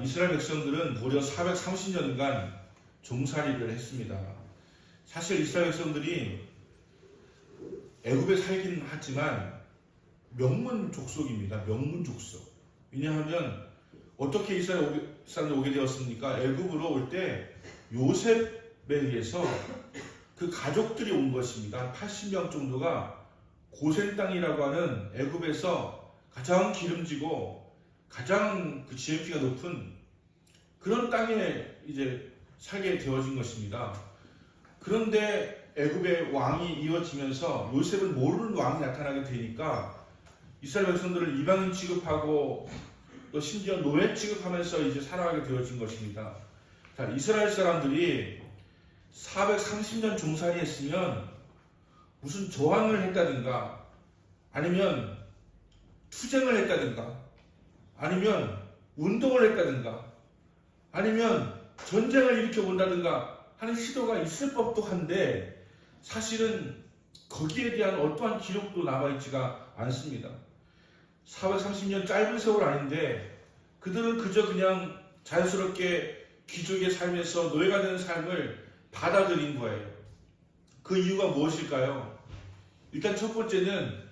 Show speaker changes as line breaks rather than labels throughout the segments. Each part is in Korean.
이스라엘 백성들은 무려 430년간 종살이를 했습니다. 사실 이스라엘 백성들이 애굽에 살긴 하지만 명문 족속입니다. 명문 족속. 왜냐하면 어떻게 이스라엘 사람들이 오게 되었습니까? 애굽으로 올 때 요셉에 의해서 그 가족들이 온 것입니다. 80명 정도가 고센 땅이라고 하는 애굽에서 가장 기름지고 가장 그 GNP가 높은 그런 땅에 이제 살게 되어진 것입니다. 그런데 애굽의 왕이 이어지면서 요셉은 모르는 왕이 나타나게 되니까 이스라엘 백성들을 이방인 취급하고 또 심지어 노예 취급하면서 이제 살아가게 되어진 것입니다. 자, 이스라엘 사람들이 430년 종살이 했으면 무슨 저항을 했다든가 아니면 투쟁을 했다든가 아니면 운동을 했다든가 아니면 전쟁을 일으켜 본다든가 하는 시도가 있을 법도 한데 사실은 거기에 대한 어떠한 기록도 남아있지가 않습니다. 430년 짧은 세월 아닌데 그들은 그저 그냥 자연스럽게 귀족의 삶에서 노예가 되는 삶을 받아들인 거예요. 그 이유가 무엇일까요? 일단 첫 번째는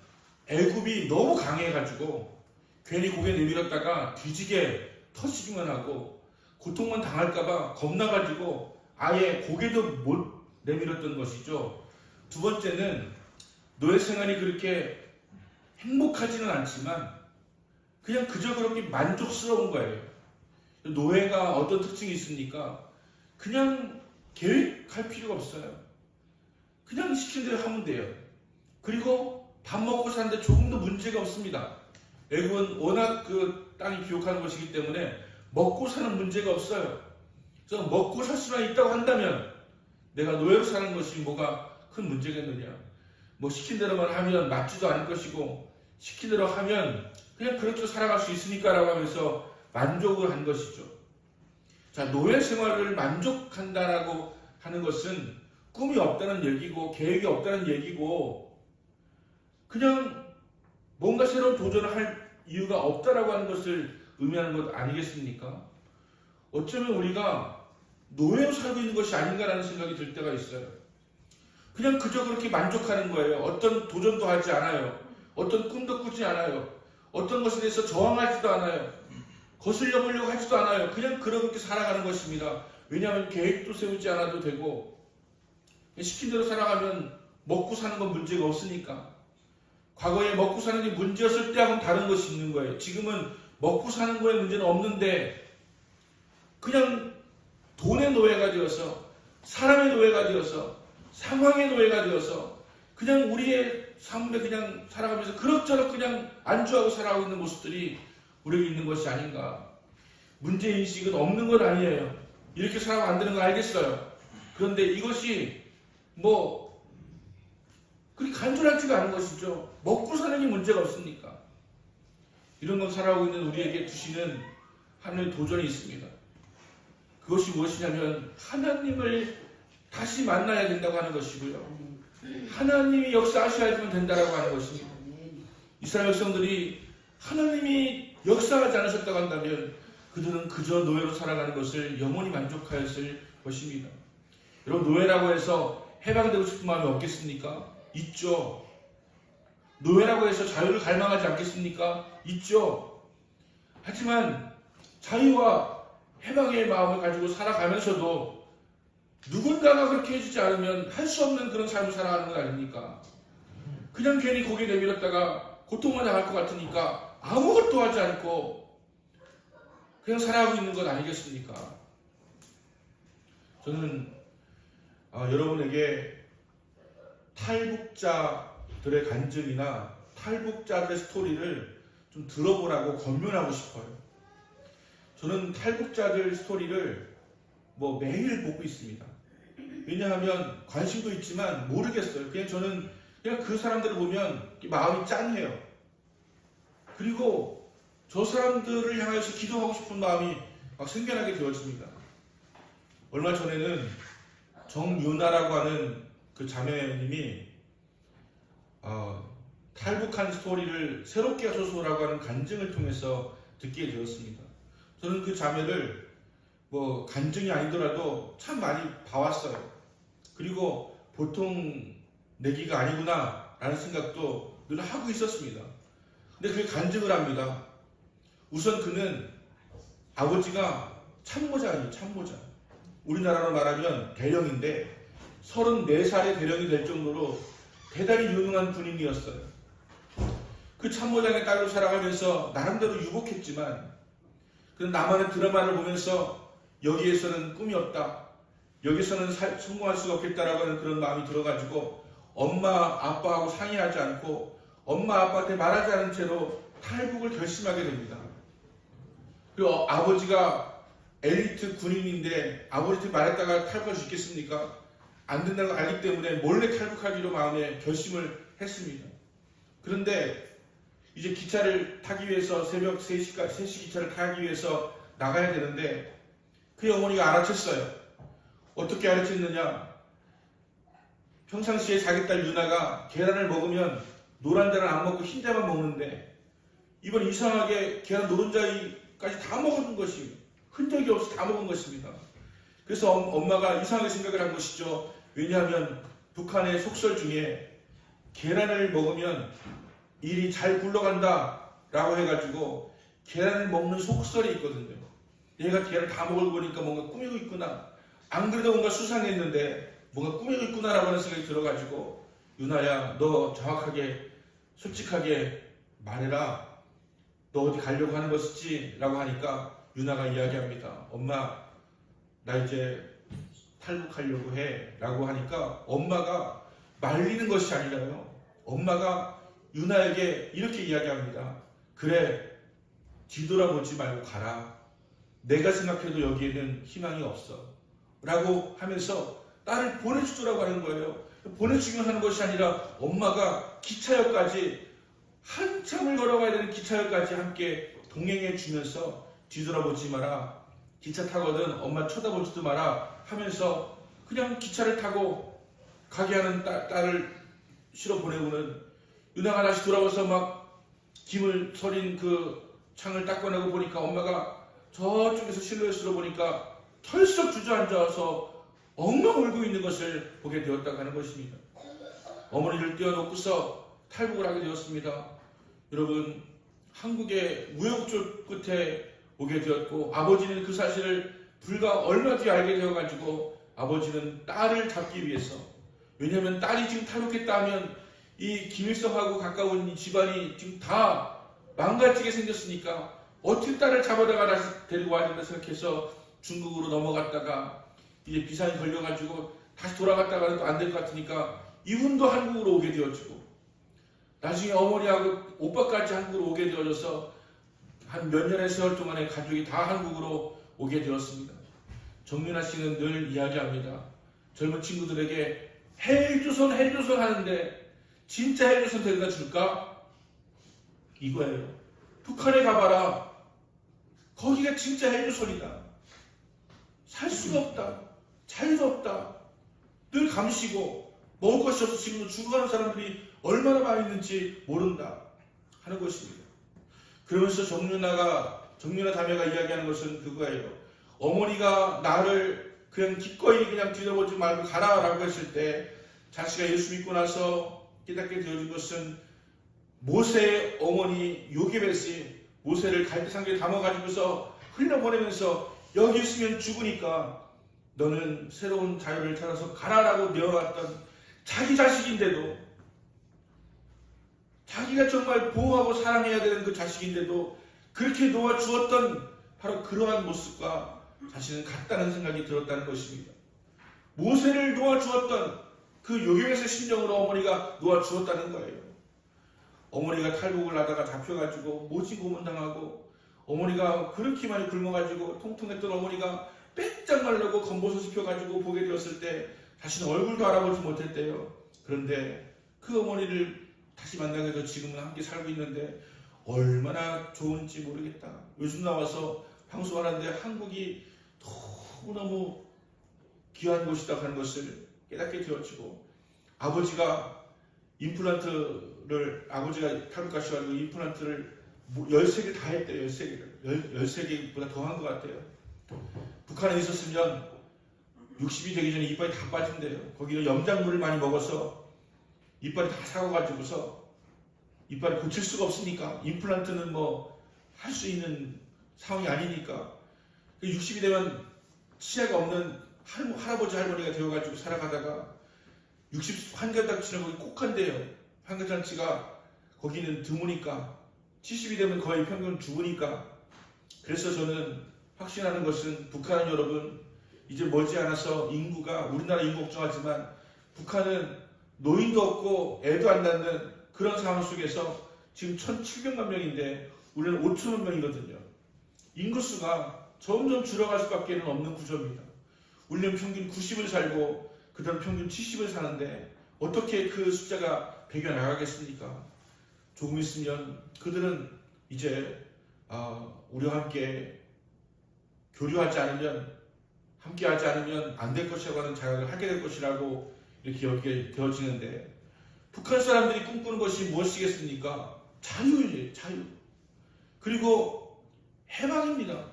애굽이 너무 강해가지고 괜히 고개 내밀었다가 뒤지게 터지기만 하고 고통만 당할까봐 겁나가지고 아예 고개도 못 내밀었던 것이죠. 두 번째는 노예 생활이 그렇게 행복하지는 않지만 그냥 그저 그렇게 만족스러운 거예요. 노예가 어떤 특징이 있습니까? 그냥 계획할 필요가 없어요. 그냥 시킨 대로 하면 돼요. 그리고 밥 먹고 사는데 조금도 문제가 없습니다. 애굽은 워낙 그 땅이 비옥한 곳이기 때문에 먹고 사는 문제가 없어요. 그래서 먹고 살 수만 있다고 한다면 내가 노예로 사는 것이 뭐가 큰 문제겠느냐. 뭐 시킨 대로만 하면 맞지도 않을 것이고 시킨 대로 하면 그냥 그렇게 살아갈 수 있으니까 라고 하면서 만족을 한 것이죠. 자, 노예 생활을 만족한다라고 하는 것은 꿈이 없다는 얘기고 계획이 없다는 얘기고 그냥 뭔가 새로운 도전을 할 이유가 없다라고 하는 것을 의미하는 것 아니겠습니까? 어쩌면 우리가 노예로 살고 있는 것이 아닌가라는 생각이 들 때가 있어요. 그냥 그저 그렇게 만족하는 거예요. 어떤 도전도 하지 않아요. 어떤 꿈도 꾸지 않아요. 어떤 것에 대해서 저항하지도 않아요. 거슬려 보려고 하지도 않아요. 그냥 그렇게 살아가는 것입니다. 왜냐하면 계획도 세우지 않아도 되고 시킨 대로 살아가면 먹고 사는 건 문제가 없으니까. 과거에 먹고 사는 게 문제였을 때하고는 다른 것이 있는 거예요. 지금은 먹고 사는 거에 문제는 없는데 그냥 돈의 노예가 되어서 사람의 노예가 되어서 상황의 노예가 되어서 그냥 우리의 삶에 그냥 살아가면서 그럭저럭 그냥 안주하고 살아가고 있는 모습들이 우리에게 있는 것이 아닌가. 문제인식은 없는 건 아니에요. 이렇게 살아가면 안 되는 거 알겠어요. 그런데 이것이 그렇게 간절하지가 않은 것이죠. 먹고 사는 게 문제가 없으니까. 이런 걸 살아가고 있는 우리에게 주시는 하나님의 도전이 있습니다. 그것이 무엇이냐면 하나님을 다시 만나야 된다고 하는 것이고요. 하나님이 역사하셔야지만 된다고 하는 것입니다. 이스라엘 백성들이 하나님이 역사하지 않으셨다고 한다면 그들은 그저 노예로 살아가는 것을 영원히 만족하였을 것입니다. 여러분, 노예라고 해서 해방되고 싶은 마음이 없겠습니까? 있죠. 노예라고 해서 자유를 갈망하지 않겠습니까? 있죠. 하지만 자유와 해방의 마음을 가지고 살아가면서도 누군가가 그렇게 해주지 않으면 할 수 없는 그런 삶을 살아가는 거 아닙니까? 그냥 괜히 고개 내밀었다가 고통만 당할 것 같으니까 아무것도 하지 않고 그냥 살아가고 있는 것 아니겠습니까? 저는 여러분에게 탈북자들의 간증이나 탈북자들의 스토리를 좀 들어보라고 권면하고 싶어요. 저는 탈북자들 스토리를 매일 보고 있습니다. 왜냐하면 관심도 있지만 모르겠어요. 저는 그냥 그 사람들을 보면 마음이 짠해요. 그리고 저 사람들을 향해서 기도하고 싶은 마음이 막 생겨나게 되어집니다. 얼마 전에는 정유나라고 하는 그 자매님이 탈북한 스토리를 새롭게 하소서라고 하는 간증을 통해서 듣게 되었습니다. 저는 그 자매를 뭐 간증이 아니더라도 참 많이 봐왔어요. 그리고 보통 내기가 아니구나 라는 생각도 늘 하고 있었습니다. 근데 그게 간증을 합니다. 우선 그는 아버지가 참모자예요. 참모자. 우리나라로 말하면 대령인데 34살의 대령이 될 정도로 대단히 유능한 군인이었어요. 그 참모장의 딸로 살아가면서 나름대로 유복했지만 그는 나만의 드라마를 보면서 여기에서는 꿈이 없다. 여기서는 성공할 수가 없겠다라고 하는 그런 마음이 들어가지고 엄마 아빠하고 상의하지 않고 엄마 아빠한테 말하지 않은 채로 탈북을 결심하게 됩니다. 그리고 아버지가 엘리트 군인인데 아버지한테 말했다가 탈북할 수 있겠습니까? 안 된다는 걸 알기 때문에 몰래 탈북하기로 마음에 결심을 했습니다. 그런데 이제 기차를 타기 위해서 새벽 3시 기차를 타기 위해서 나가야 되는데 그의 어머니가 알아챘어요. 어떻게 알아챘느냐? 평상시에 자기 딸 유나가 계란을 먹으면 노란 자는 안 먹고 흰 자만 먹는데 이번 이상하게 계란 노른자까지 다 먹은 것이 흔적이 없이 다 먹은 것입니다. 그래서 엄마가 이상하게 생각을 한 것이죠. 왜냐하면 북한의 속설 중에 계란을 먹으면 일이 잘 굴러간다 라고 해가지고 계란을 먹는 속설이 있거든요. 얘가 계란을 다 먹을 보니까 뭔가 꾸미고 있구나. 안 그래도 뭔가 수상했는데 뭔가 꾸미고 있구나 라고 하는 생각이 들어가지고 유나야 너 정확하게 솔직하게 말해라. 너 어디 가려고 하는 것이지? 라고 하니까 유나가 이야기합니다. 엄마 나 이제 탈북하려고 해 라고 하니까 엄마가 말리는 것이 아니라요. 엄마가 유나에게 이렇게 이야기합니다. 그래 뒤돌아보지 말고 가라. 내가 생각해도 여기에는 희망이 없어 라고 하면서 딸을 보내주더라고 하는 거예요. 보내주기만 하는 것이 아니라 엄마가 기차역까지 한참을 걸어가야 되는 기차역까지 함께 동행해 주면서 뒤돌아보지 마라. 기차 타거든 엄마 쳐다보지도 마라 하면서 그냥 기차를 타고 가게 하는 딸을 실어 보내고는 유나가 다시 돌아와서 막 김을 서린 그 창을 딱 꺼내고 보니까 엄마가 저쪽에서 실루엣 실어 보니까 털썩 주저앉아서 엉엉 울고 있는 것을 보게 되었다고 하는 것입니다. 어머니를 떼어놓고서 탈북을 하게 되었습니다. 여러분 한국의 우여곡절 끝에 오게 되었고 아버지는 그 사실을 불과 얼마 뒤에 알게 되어가지고 아버지는 딸을 잡기 위해서 왜냐하면 딸이 지금 탈북했다 하면 이 김일성하고 가까운 이 집안이 지금 다 망가지게 생겼으니까 어떻게 딸을 잡아다가 다시 데리고 와야 된다 생각해서 중국으로 넘어갔다가 이제 비상이 걸려가지고 다시 돌아갔다가는 또 안 될 것 같으니까 이분도 한국으로 오게 되어지고 나중에 어머니하고 오빠까지 한국으로 오게 되어져서 한 몇 년의 세월 동안에 가족이 다 한국으로 오게 되었습니다. 정윤아 씨는 늘 이야기합니다. 젊은 친구들에게 헬조선 하는데 진짜 헬조선 데려다 줄까? 이거예요. 북한에 가봐라. 거기가 진짜 헬조선이다. 살 수가 없다. 자유도 없다. 늘 감시고 먹을 것이 없어 지금도 죽어가는 사람들이 얼마나 많이 있는지 모른다 하는 것입니다. 그러면서 정윤아 자매가 이야기하는 것은 그거예요. 어머니가 나를 그냥 기꺼이 그냥 뒤돌아보지 말고 가라라고 했을 때 자신가 예수 믿고 나서 깨닫게 되어진 것은 모세의 어머니 요게벳이 모세를 갈대상자에 담아가지고서 흘려보내면서 여기 있으면 죽으니까 너는 새로운 자유를 찾아서 가라라고 내어놨던 자기 자식인데도 자기가 정말 보호하고 사랑해야 되는 그 자식인데도 그렇게 놓아주었던 바로 그러한 모습과 자신은 같다는 생각이 들었다는 것입니다. 모세를 놓아주었던 그 요괴의 심정으로 어머니가 놓아주었다는 거예요. 어머니가 탈북을 하다가 잡혀가지고 모지 고문당하고 어머니가 그렇게 많이 굶어가지고 통통했던 어머니가 빼짝 말르고 검버섯 입혀가지고 보게 되었을 때 자신은 얼굴도 알아보지 못했대요. 그런데 그 어머니를 다시 만나게 돼서 지금은 함께 살고 있는데 얼마나 좋은지 모르겠다. 요즘 나와서 방송하는데 한국이 너무너무 귀한 곳이다 하는 것을 깨닫게 되었고 아버지가 탈북 가셔가지고 임플란트를 13개 다 했대요. 13개를. 13개보다 더 한 것 같아요. 북한에 있었으면 60이 되기 전에 이빨이 다 빠진대요. 거기는 염장물을 많이 먹어서 이빨이 다 삭아가지고서 이빨을 고칠 수가 없으니까 임플란트는 뭐 할 수 있는 상황이 아니니까 60이 되면 치아가 없는 할아버지 할머니가 되어가지고 살아가다가 60 환자단치는 거기 꼭 한대요. 환자단치가 거기는 드무니까 70이 되면 거의 평균 죽으니까. 그래서 저는 확신하는 것은 북한은 여러분 이제 머지않아서 인구가 우리나라 인구 걱정하지만 북한은 노인도 없고 애도 안 낳는 그런 상황 속에서 지금 1700만 명인데 우리는 5천만 명이거든요. 인구수가 점점 줄어갈 수밖에 없는 구조입니다. 우리는 평균 90을 살고 그 다음 평균 70을 사는데 어떻게 그 숫자가 배겨나가겠습니까? 조금 있으면 그들은 이제 우리와 함께 교류하지 않으면 함께하지 않으면 안 될 것이라고 하는 자각을 하게 될 것이라고 이렇게 여기게 되어지는데 북한 사람들이 꿈꾸는 것이 무엇이겠습니까? 자유예요. 자유. 그리고 해방입니다.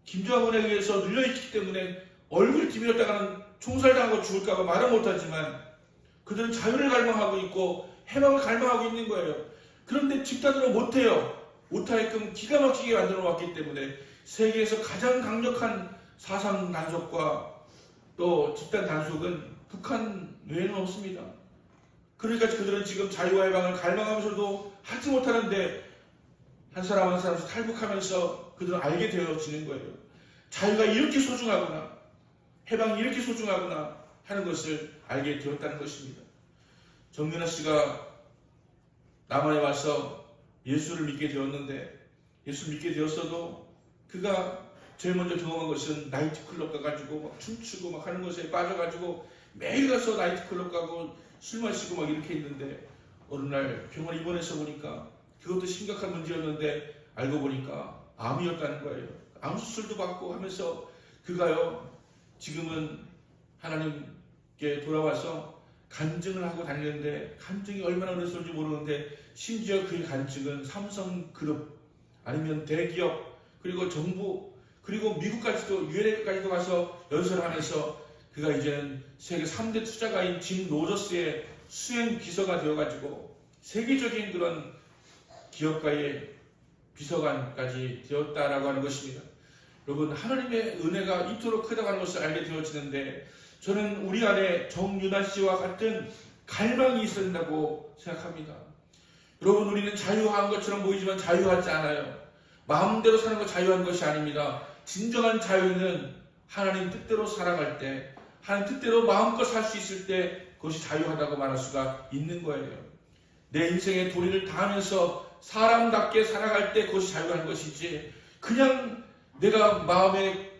김정은에 의해서 눌려있기 때문에 얼굴 뒤밀었다가는 총살당하고 죽을까봐 말은 못하지만 그들은 자유를 갈망하고 있고 해방을 갈망하고 있는 거예요. 그런데 집단으로 못해요. 못하게끔 기가 막히게 만들어 왔기 때문에 세계에서 가장 강력한 사상 단속과 또 집단 단속은 북한 외에는 없습니다. 그러니까 그들은 지금 자유와 해방을 갈망하면서도 하지 못하는데 한 사람 한 사람씩 탈북하면서 그들은 알게 되어지는 거예요. 자유가 이렇게 소중하구나, 해방이 이렇게 소중하구나 하는 것을 알게 되었다는 것입니다. 정윤아 씨가 남한에 와서 예수를 믿게 되었는데 예수를 믿게 되었어도 그가 제일 먼저 경험한 것은 나이트클럽 가가지고 막 춤추고 막 하는 것에 빠져가지고 매일 가서 나이트클럽 가고 술 마시고 막 이렇게 있는데 어느 날 병원에 입원해서 보니까 그것도 심각한 문제였는데 알고 보니까 암이었다는 거예요. 암 수술도 받고 하면서 그가요 지금은 하나님께 돌아와서 간증을 하고 다니는데 간증이 얼마나 어려웠는지 모르는데 심지어 그의 간증은 삼성그룹 아니면 대기업 그리고 정부 그리고 미국까지도 유엔까지도 가서 연설을 하면서 그가 이제는 세계 3대 투자가인 짐 로저스의 수행 비서가 되어가지고 세계적인 그런 기업가의 비서관까지 되었다라고 하는 것입니다. 여러분 하나님의 은혜가 이토록 크다고 하는 것을 알게 되어지는데 저는 우리 안에 정윤아 씨와 같은 갈망이 있어야 된다고 생각합니다. 여러분 우리는 자유한 것처럼 보이지만 자유하지 않아요. 마음대로 사는 것 자유한 것이 아닙니다. 진정한 자유는 하나님 뜻대로 살아갈 때 하나님 뜻대로 마음껏 살 수 있을 때 그것이 자유하다고 말할 수가 있는 거예요. 내 인생의 도리를 다하면서 사람답게 살아갈 때 그것이 자유한 것이지 그냥 내가 마음에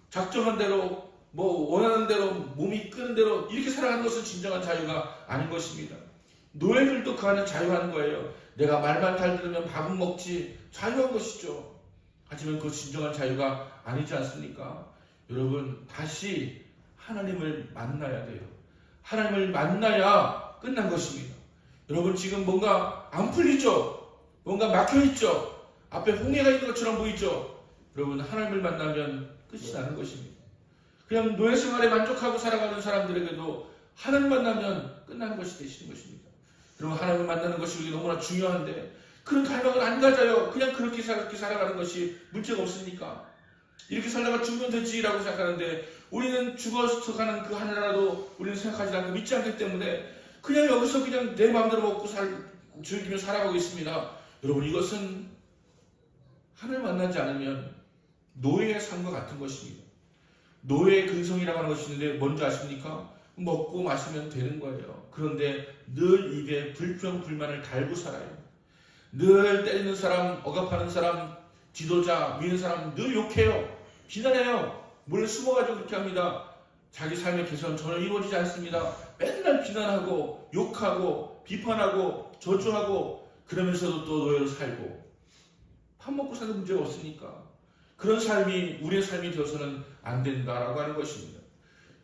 작정한 대로 원하는 대로 몸이 끄는 대로 이렇게 살아가는 것은 진정한 자유가 아닌 것입니다. 노예들도 그 안에 자유한 거예요. 내가 말만 잘 들으면 밥은 먹지 자유한 것이죠. 하지만 그 진정한 자유가 아니지 않습니까? 여러분 다시 하나님을 만나야 돼요. 하나님을 만나야 끝난 것입니다. 여러분 지금 뭔가 안 풀리죠? 뭔가 막혀있죠? 앞에 홍해가 있는 것처럼 보이죠? 여러분 하나님을 만나면 끝이 나는 것입니다. 그냥 노예 생활에 만족하고 살아가는 사람들에게도 하나님 만나면 끝나는 것이 되시는 것입니다. 여러분 하나님을 만나는 것이 우리에게 너무나 중요한데 그런 갈망을 안 가져요. 그냥 그렇게 살아가는 것이 문제가 없으니까 이렇게 살다가 죽으면 되지라고 생각하는데 우리는 죽어서 가는 그 하늘나라도 우리는 생각하지 않고 믿지 않기 때문에 그냥 여기서 그냥 내 마음대로 먹고 즐기며 살아가고 있습니다. 여러분 이것은 하나님 만나지 않으면 노예의 삶과 같은 것입니다. 노예의 근성이라고 하는 것이 있는데 뭔지 아십니까? 먹고 마시면 되는 거예요. 그런데 늘 입에 불평불만을 달고 살아요. 늘 때리는 사람, 억압하는 사람, 지도자, 위는 사람 늘 욕해요. 비난해요. 몰래 숨어가지고 그렇게 합니다. 자기 삶의 개선 전혀 이루어지지 않습니다. 맨날 비난하고 욕하고 비판하고 저주하고 그러면서도 또 노예로 살고 밥 먹고 사는 문제가 없으니까 그런 삶이 우리의 삶이 되어서는 안 된다라고 하는 것입니다.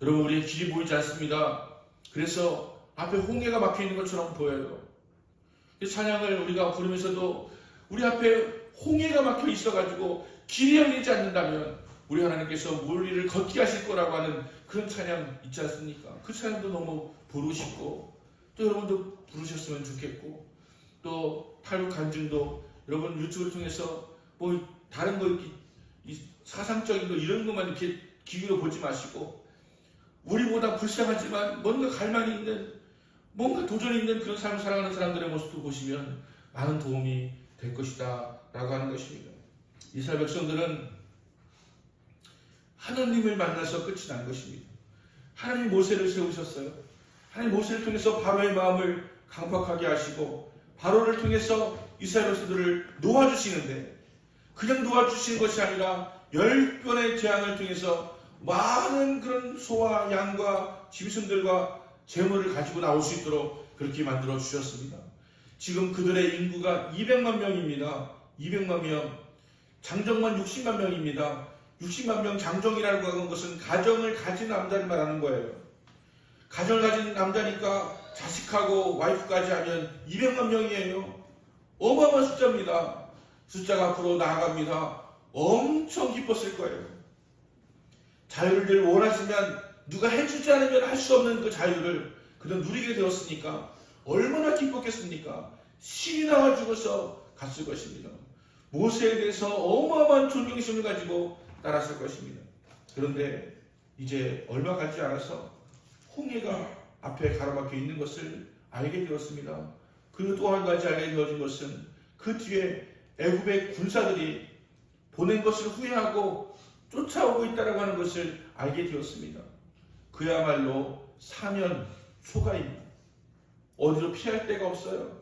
여러분 우리의 길이 보이지 않습니다. 그래서 앞에 홍해가 막혀있는 것처럼 보여요. 찬양을 우리가 부르면서도 우리 앞에 홍해가 막혀 있어가지고 길이 열리지 않는다면 우리 하나님께서 우리를 걷게 하실 거라고 하는 그런 찬양 있지 않습니까? 그 찬양도 너무 부르시고 또 여러분도 부르셨으면 좋겠고 또 탈북 간증도 여러분 유튜브를 통해서 뭐 다른 거 이 사상적인 거 이런 것만 이렇게 기울여 보지 마시고 우리보다 불쌍하지만 뭔가 갈망이 있는 뭔가 도전이 있는 그런 삶을 살아가는 사람들의 모습을 보시면 많은 도움이 될 것이다 라고 하는 것입니다. 이스라엘 백성들은 하나님을 만나서 끝이 난 것입니다. 하나님 모세를 세우셨어요. 하나님 모세를 통해서 바로의 마음을 강팍하게 하시고 바로를 통해서 이스라엘 백성들을 놓아주시는데 그냥 놓아주시는 것이 아니라 10번의 재앙을 통해서 많은 그런 소와 양과 짐승들과 재물을 가지고 나올 수 있도록 그렇게 만들어 주셨습니다. 지금 그들의 인구가 200만 명입니다. 200만 명. 장정만 60만 명입니다. 60만 명 장정이라고 하는 것은 가정을 가진 남자를 말하는 거예요. 가정을 가진 남자니까 자식하고 와이프까지 하면 200만 명이에요. 어마어마한 숫자입니다. 숫자가 앞으로 나아갑니다. 엄청 기뻤을 거예요. 자유를 원하시면 누가 해주지 않으면 할 수 없는 그 자유를 그들은 누리게 되었으니까 얼마나 기뻤겠습니까? 신이 나와주고서 갔을 것입니다. 모세에 대해서 어마어마한 존경심을 가지고 따랐을 것입니다. 그런데 이제 얼마 가지 않아서 홍해가 앞에 가로막혀 있는 것을 알게 되었습니다. 그리고 또 한 가지 알게 되어진 것은 그 뒤에 애굽의 군사들이 보낸 것을 후회하고 쫓아오고 있다고 하는 것을 알게 되었습니다. 그야말로 사면 초가입니다. 어디로 피할 데가 없어요.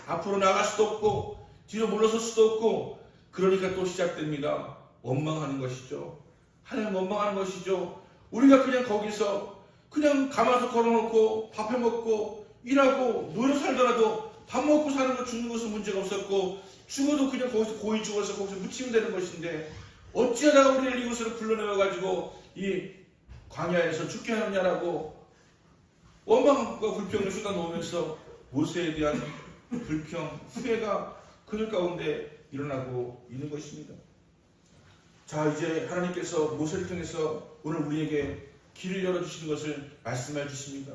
앞으로 나갈 수도 없고 뒤로 물러설 수도 없고 그러니까 또 시작됩니다. 원망하는 것이죠. 하나님 원망하는 것이죠. 우리가 그냥 거기서 그냥 가마솥 걸어놓고 밥 해먹고 일하고 노래 살더라도 밥 먹고 사는 거 죽는 것은 문제가 없었고 죽어도 그냥 거기서 고이 죽어서 거기서 묻히면 되는 것인데 어찌하다가 우리를 이곳으로 불러내어가지고 이 광야에서 죽게 하느냐라고 원망과 불평을 쏟아놓으면서 모세에 대한 불평, 후회가 그들 가운데 일어나고 있는 것입니다. 자, 이제 하나님께서 모세를 통해서 오늘 우리에게 길을 열어주시는 것을 말씀해 주십니다.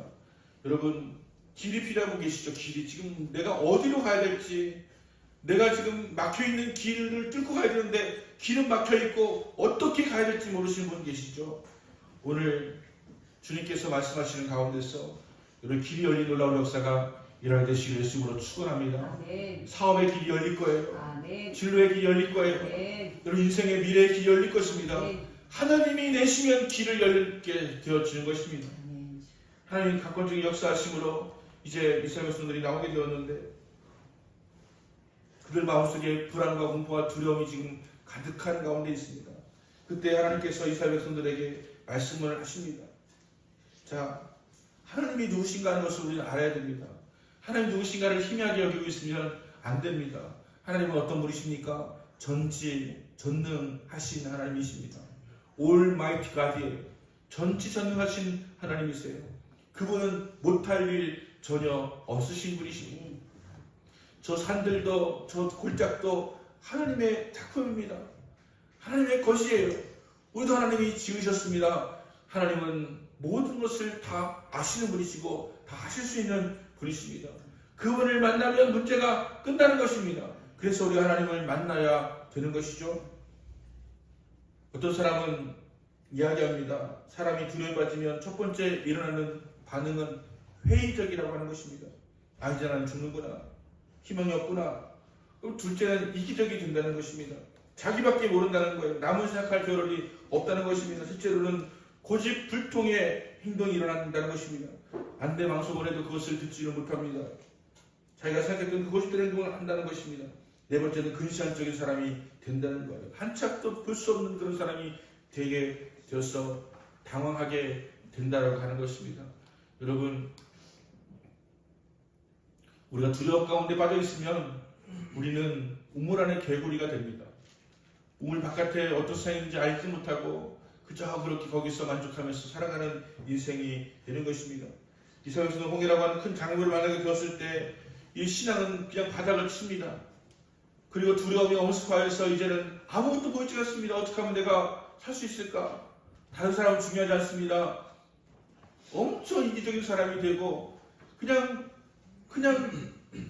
여러분, 길이 필요하고 계시죠? 길이. 지금 내가 어디로 가야 될지, 내가 지금 막혀있는 길을 뚫고 가야 되는데 길은 막혀있고 어떻게 가야 될지 모르시는 분 계시죠? 오늘 주님께서 말씀하시는 가운데서 여러분 길이 열린 놀라운 역사가 일어나게 되시기를 예수님으로 축원합니다.
아멘.
사업의 길이 열릴 거예요.
아멘.
진로의 길이 열릴 거예요.
아멘.
여러분 인생의 미래의 길이 열릴 것입니다.
아멘.
하나님이 내시면 길을 열게 되어지는 것입니다.
아멘.
하나님 각권적인 역사하심으로 이제 이스라엘 백성들이 나오게 되었는데 그들 마음속에 불안과 공포와 두려움이 지금 가득한 가운데 있습니다. 그때 하나님께서 이스라엘 백성들에게 말씀을 하십니다. 자, 하나님이 누구신가 하는 것을 우리는 알아야 됩니다. 하나님 누구신가를 희미하게 여기고 있으면 안 됩니다. 하나님은 어떤 분이십니까? 전지전능하신 하나님이십니다. Almighty God이에요. 전지전능하신 하나님이세요. 그분은 못할 일 전혀 없으신 분이십니다. 저 산들도 저 골짜기도 하나님의 작품입니다. 하나님의 것이에요. 우리도 하나님이 지으셨습니다. 하나님은 모든 것을 다 아시는 분이시고 다 하실 수 있는 분이십니다. 그분을 만나면 문제가 끝나는 것입니다. 그래서 우리 하나님을 만나야 되는 것이죠. 어떤 사람은 이야기합니다. 사람이 두려움에 빠지면 첫 번째 일어나는 반응은 회의적이라고 하는 것입니다. 아, 이제 나는 죽는구나. 희망이 없구나. 그럼 둘째는 이기적이 된다는 것입니다. 자기밖에 모른다는 거예요. 남을 생각할 겨를이 없다는 것입니다. 실제로는 고집불통의 행동이 일어난다는 것입니다. 안대망석을 해도 그것을 듣지를 못합니다. 자기가 생각했던 그 고집된 행동을 한다는 것입니다. 네 번째는 근시안적인 사람이 된다는 거예요. 한참도 볼 수 없는 그런 사람이 되게 되어서 당황하게 된다고 하는 것입니다. 여러분, 우리가 두려움 가운데 빠져 있으면 우리는 우물 안의 개구리가 됩니다. 우물 바깥에 어떤 세상인지 알지 못하고 그저 그렇게 거기서 만족하면서 살아가는 인생이 되는 것입니다. 이스라엘에서는 홍해라고 하는 큰 장물을 만나게 되었을 때 이 신앙은 그냥 바닥을 칩니다. 그리고 두려움이 엄습하여서 이제는 아무것도 보이지 않습니다. 어떻게 하면 내가 살 수 있을까? 다른 사람은 중요하지 않습니다. 엄청 이기적인 사람이 되고 그냥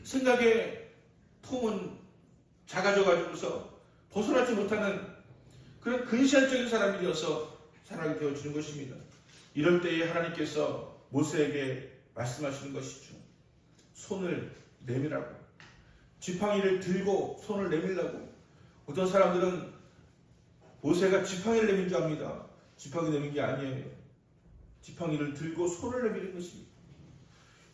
생각의 폼은 작아져가지고서 벗어나지 못하는 그런 근시안적인 사람이 되어서 살아가게 되어지는 것입니다. 이럴 때에 하나님께서 모세에게 말씀하시는 것이죠. 손을 내밀라고. 지팡이를 들고 손을 내밀라고. 어떤 사람들은 모세가 지팡이를 내민 줄 압니다. 지팡이 내민 게 아니에요. 지팡이를 들고 손을 내미는 것입니다.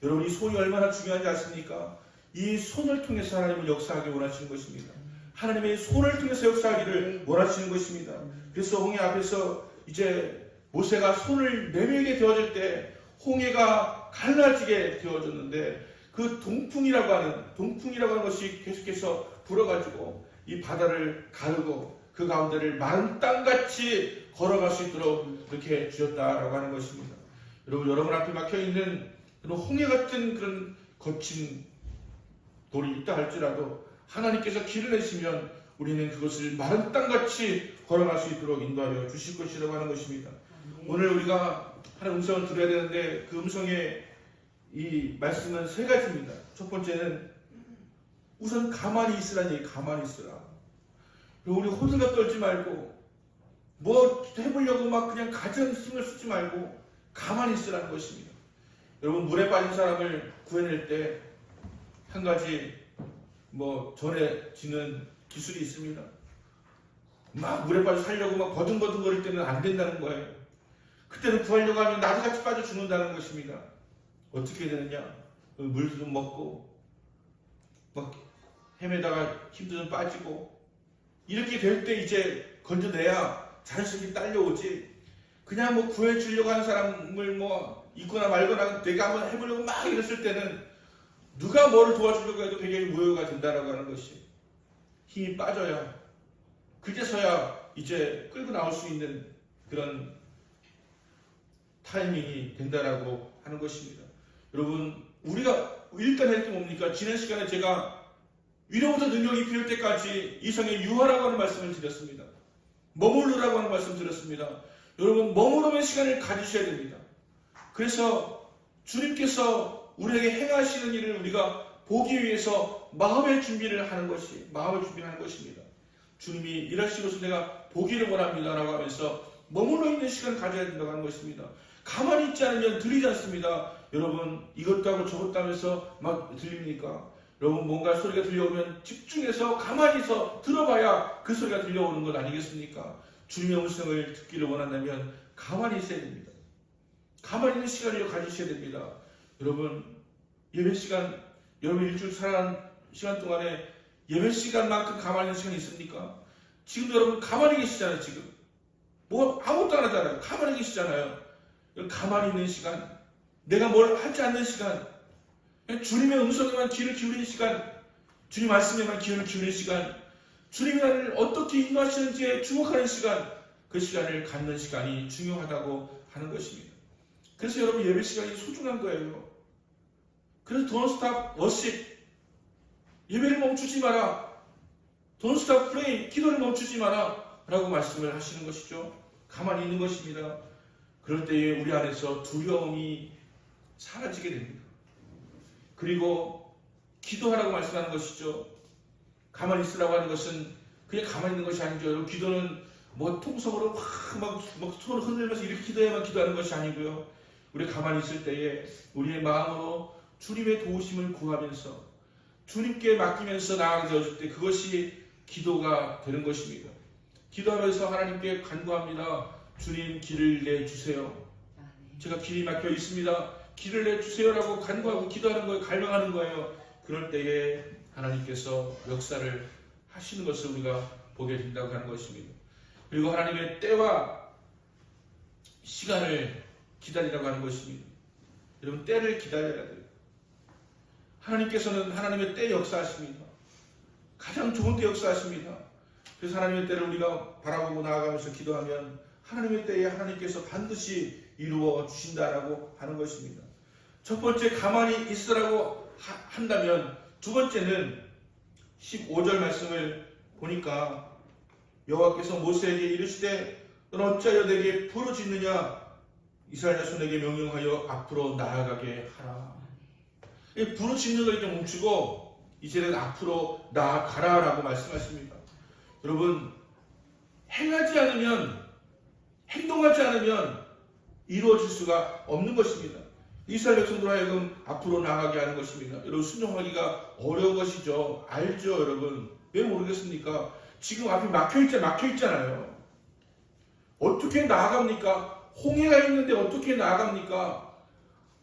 여러분, 이 손이 얼마나 중요한지 아십니까? 이 손을 통해서 하나님은 역사하기 원하시는 것입니다. 하나님의 손을 통해서 역사하기를 원하시는 것입니다. 그래서 홍해 앞에서 이제 모세가 손을 내밀게 되어질 때 홍해가 갈라지게 되어졌는데 그 동풍이라고 하는 것이 계속해서 불어가지고 이 바다를 가르고 그 가운데를 마른 땅같이 걸어갈 수 있도록 그렇게 주셨다라고 하는 것입니다. 여러분 앞에 막혀있는 그런 홍해 같은 그런 거친 돌이 있다 할지라도 하나님께서 길을 내시면 우리는 그것을 마른 땅같이 걸어갈 수 있도록 인도하여 주실 것이라고 하는 것입니다. 오늘 우리가 하나님의 음성을 들어야 되는데 그 음성의 이 말씀은 세 가지입니다. 첫 번째는 우선 가만히 있으라는 얘기, 가만히 있으라. 그리고 우리 호들갑 떨지 말고 뭐 해보려고 막 그냥 가진 힘을 쓰지 말고 가만히 있으라는 것입니다. 여러분, 물에 빠진 사람을 구해낼 때 한 가지 전해지는 기술이 있습니다. 막 물에 빠져 살려고 막 버둥버둥 거릴 때는 안 된다는 거예요. 그때는 구하려고 하면 나도 같이 빠져 죽는다는 것입니다. 어떻게 되느냐? 물도 좀 먹고 막 헤매다가 힘도 좀 빠지고 이렇게 될 때 이제 건져내야 자연스럽게 딸려오지. 그냥 구해주려고 하는 사람을 있거나 말거나 내가 한번 해보려고 막 이랬을 때는 누가 뭐를 도와주려고 해도 굉장히 무효가 된다라고 하는 것이 힘이 빠져야 그제서야 이제 끌고 나올 수 있는 그런 타이밍이 된다라고 하는 것입니다. 여러분, 우리가 일단 할 게 뭡니까? 지난 시간에 제가 위로부터 능력이 필요할 때까지 이성의 유하라고 하는 말씀을 드렸습니다. 머무르라고 하는 말씀을 드렸습니다. 여러분, 머무르는 시간을 가지셔야 됩니다. 그래서 주님께서 우리에게 행하시는 일을 우리가 보기 위해서 마음의 준비를 하는 것입니다. 주님이 일하시고서 내가 보기를 원합니다 라고 하면서 머물러 있는 시간을 가져야 된다고 하는 것입니다. 가만히 있지 않으면 들리지 않습니다. 여러분, 이것도 하고 저것도 하면서 막 들립니까? 여러분, 뭔가 소리가 들려오면 집중해서 가만히서 들어봐야 그 소리가 들려오는 것 아니겠습니까? 주님의 음성을 듣기를 원한다면 가만히 있어야 됩니다. 가만히 있는 시간을 가지셔야 됩니다. 여러분, 예배 시간, 여러분 일주일 살아가는 시간 동안에 예배 시간만큼 가만히 있는 시간이 있습니까? 지금 여러분 가만히 계시잖아요. 지금 아무것도 안 하잖아요. 가만히 계시잖아요. 가만히 있는 시간, 내가 뭘 하지 않는 시간, 주님의 음성에만 귀를 기울이는 시간, 주님 말씀에만 귀를 기울이는 시간, 주님이 나를 어떻게 인도하시는지에 주목하는 시간, 그 시간을 갖는 시간이 중요하다고 하는 것입니다. 그래서 여러분, 예배 시간이 소중한 거예요. 그래서 Don't stop worship, 예배를 멈추지 마라. Don't stop praying, 기도를 멈추지 마라 라고 말씀을 하시는 것이죠. 가만히 있는 것입니다. 그럴 때에 우리 안에서 두려움이 사라지게 됩니다. 그리고 기도하라고 말씀하는 것이죠. 가만히 있으라고 하는 것은 그냥 가만히 있는 것이 아니죠. 여러분, 기도는 통성으로 막 손을 흔들면서 이렇게 기도해야만 기도하는 것이 아니고요. 우리 가만히 있을 때에 우리의 마음으로 주님의 도우심을 구하면서 주님께 맡기면서 나아가게 되어질 때 그것이 기도가 되는 것입니다. 기도하면서 하나님께 간구합니다. 주님, 길을 내주세요. 제가 길이 막혀 있습니다. 길을 내주세요라고 간구하고 기도하는 거예요. 갈망하는 거예요. 그럴 때에 하나님께서 역사를 하시는 것을 우리가 보게 된다고 하는 것입니다. 그리고 하나님의 때와 시간을 기다리라고 하는 것입니다. 여러분, 때를 기다려야 돼요. 하나님께서는 하나님의 때 역사하십니다. 가장 좋은 때 역사하십니다. 그래서 하나님의 때를 우리가 바라보고 나아가면서 기도하면 하나님의 때에 하나님께서 반드시 이루어 주신다라고 하는 것입니다. 첫 번째, 가만히 있으라고 한다면 두 번째는 15절 말씀을 보니까 여호와께서 모세에게 이르시되 너는 어찌하여 내게 부르짖느냐 이스라엘 자손에게 명령하여 앞으로 나아가게 하라. 부르짖는 걸 좀 멈추고 이제는 앞으로 나아가라라고 말씀하십니다. 여러분, 행하지 않으면, 행동하지 않으면 이루어질 수가 없는 것입니다. 이스라엘 백성들 하여금 앞으로 나아가게 하는 것입니다. 여러분, 순종하기가 어려운 것이죠. 알죠, 여러분? 왜 모르겠습니까? 지금 앞이 막혀있잖아요. 어떻게 나아갑니까? 홍해가 있는데 어떻게 나아갑니까?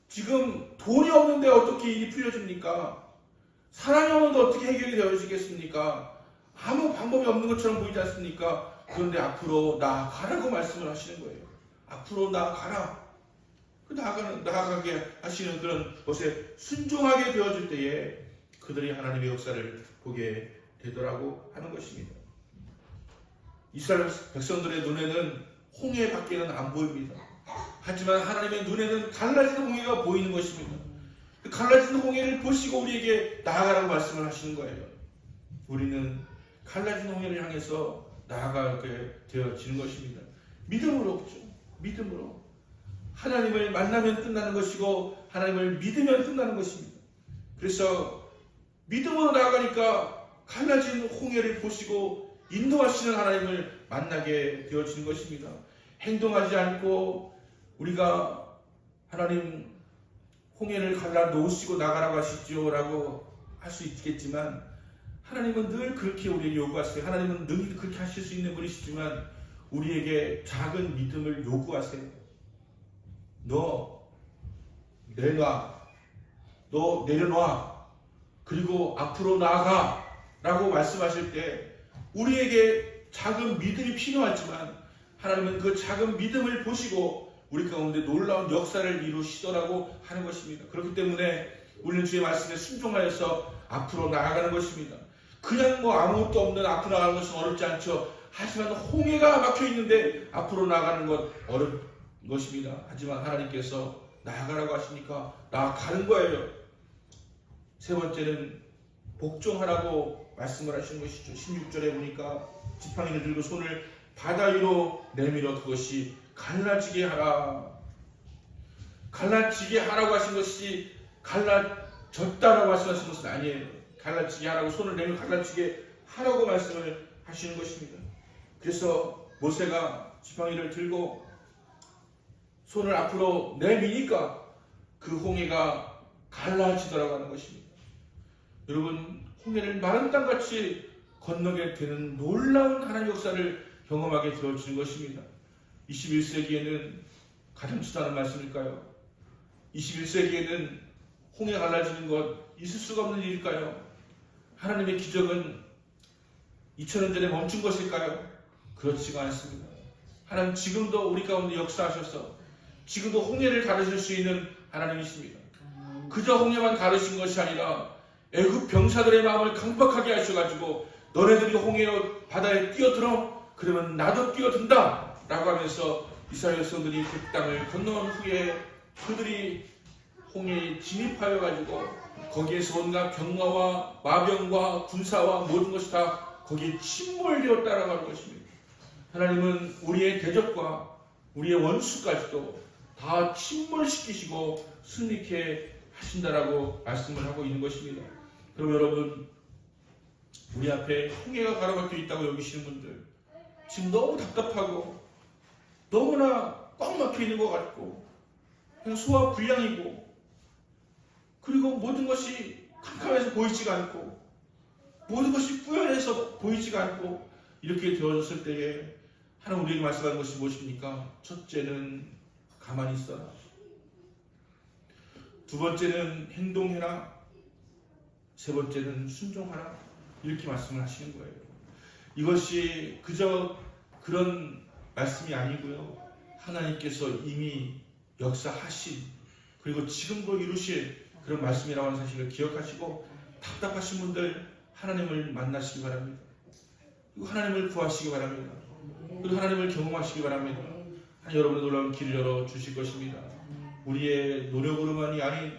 지금 돈이 없는데 어떻게 일이 풀려집니까? 사랑이 없는데 어떻게 해결이 되어지겠습니까? 아무 방법이 없는 것처럼 보이지 않습니까? 그런데 앞으로 나아가라고 말씀을 하시는 거예요. 앞으로 나아가라. 나아가게 하시는 그런 것에 순종하게 되어질 때에 그들이 하나님의 역사를 보게 되더라고 하는 것입니다. 이스라엘 백성들의 눈에는 홍해 밖에는 안 보입니다. 하지만 하나님의 눈에는 갈라진 홍해가 보이는 것입니다. 그 갈라진 홍해를 보시고 우리에게 나아가라고 말씀을 하시는 거예요. 우리는 갈라진 홍해를 향해서 나아가게 되어지는 것입니다. 믿음으로 없죠. 믿음으로. 하나님을 만나면 끝나는 것이고 하나님을 믿으면 끝나는 것입니다. 그래서 믿음으로 나아가니까 갈라진 홍해를 보시고 인도하시는 하나님을 만나게 되어지는 것입니다. 행동하지 않고 우리가 하나님 홍해를 갈라 놓으시고 나가라고 하시죠 라고 할 수 있겠지만 하나님은 늘 그렇게 우리에게 요구하세요. 하나님은 늘 그렇게 하실 수 있는 분이시지만 우리에게 작은 믿음을 요구하세요. 너 내놔. 너 내려놔. 그리고 앞으로 나아가 라고 말씀하실 때 우리에게 작은 믿음이 필요하지만 하나님은 그 작은 믿음을 보시고 우리 가운데 놀라운 역사를 이루시더라고 하는 것입니다. 그렇기 때문에 우리는 주의 말씀에 순종하여서 앞으로 나아가는 것입니다. 그냥 아무것도 없는 앞으로 나가는 것은 어렵지 않죠. 하지만 홍해가 막혀 있는데 앞으로 나가는 것 어려운 것입니다. 하지만 하나님께서 나아가라고 하시니까 나아가는 거예요. 세 번째는 복종하라고 말씀을 하시는 것이죠. 16절에 보니까 지팡이를 들고 손을 바다 위로 내밀어 그것이 갈라지게 하라. 갈라지게 하라고 하신 것이 갈라졌다라고 말씀하신 것은 아니에요. 갈라지게 하라고 손을 내밀어 갈라지게 하라고 말씀을 하시는 것입니다. 그래서 모세가 지팡이를 들고 손을 앞으로 내미니까 그 홍해가 갈라지더라고 하는 것입니다. 여러분, 홍해를 마른 땅같이 건너게 되는 놀라운 하나님의 역사를 경험하게 되어지는 것입니다. 21세기에는 가장치다는 말씀일까요? 21세기에는 홍해 갈라지는 것 있을 수가 없는 일일까요? 하나님의 기적은 2000년 전에 멈춘 것일까요? 그렇지가 않습니다. 하나님 지금도 우리 가운데 역사하셔서 지금도 홍해를 가르실 수 있는 하나님이십니다. 그저 홍해만 가르신 것이 아니라 애굽 병사들의 마음을 강박하게 하셔가지고 너네들이 홍해 바다에 뛰어들어 그러면 나도 뛰어든다 라고 하면서 이스라엘 백성들이 그 땅을 건너온 후에 그들이 홍해에 진입하여 가지고 거기에서 온갖 병마와 마병과 군사와 모든 것이 다 거기에 침몰되었다라고 하는 것입니다. 하나님은 우리의 대적과 우리의 원수까지도 다 침몰시키시고 승리케 하신다라고 말씀을 하고 있는 것입니다. 그럼 여러분, 우리 앞에 홍해가 가로막혀 있다고 여기시는 분들 지금 너무 답답하고 너무나 꽉 막혀 있는 것 같고 그냥 소화 불량이고 그리고 모든 것이 캄캄해서 보이지가 않고 모든 것이 뿌연해서 보이지가 않고 이렇게 되어졌을 때에 하나님 우리에게 말씀하는 것이 무엇입니까? 첫째는 가만히 있어라. 두 번째는 행동해라. 세 번째는 순종하라. 이렇게 말씀을 하시는 거예요. 이것이 그저 그런 말씀이 아니고요. 하나님께서 이미 역사하신 그리고 지금도 이루실 그런 말씀이라고 하는 사실을 기억하시고 답답하신 분들 하나님을 만나시기 바랍니다. 그리고 하나님을 구하시기 바랍니다. 그리고 하나님을 경험하시기 바랍니다. 하나님 여러분의 놀라운 길을 열어주실 것입니다. 우리의 노력으로만이 아닌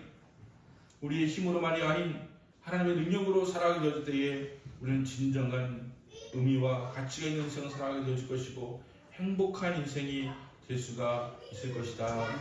우리의 힘으로만이 아닌 하나님의 능력으로 살아가게 될 때에 우리는 진정한 의미와 가치가 있는 인생을 살아가게 될 것이고 행복한 인생이 될 수가 있을 것이다.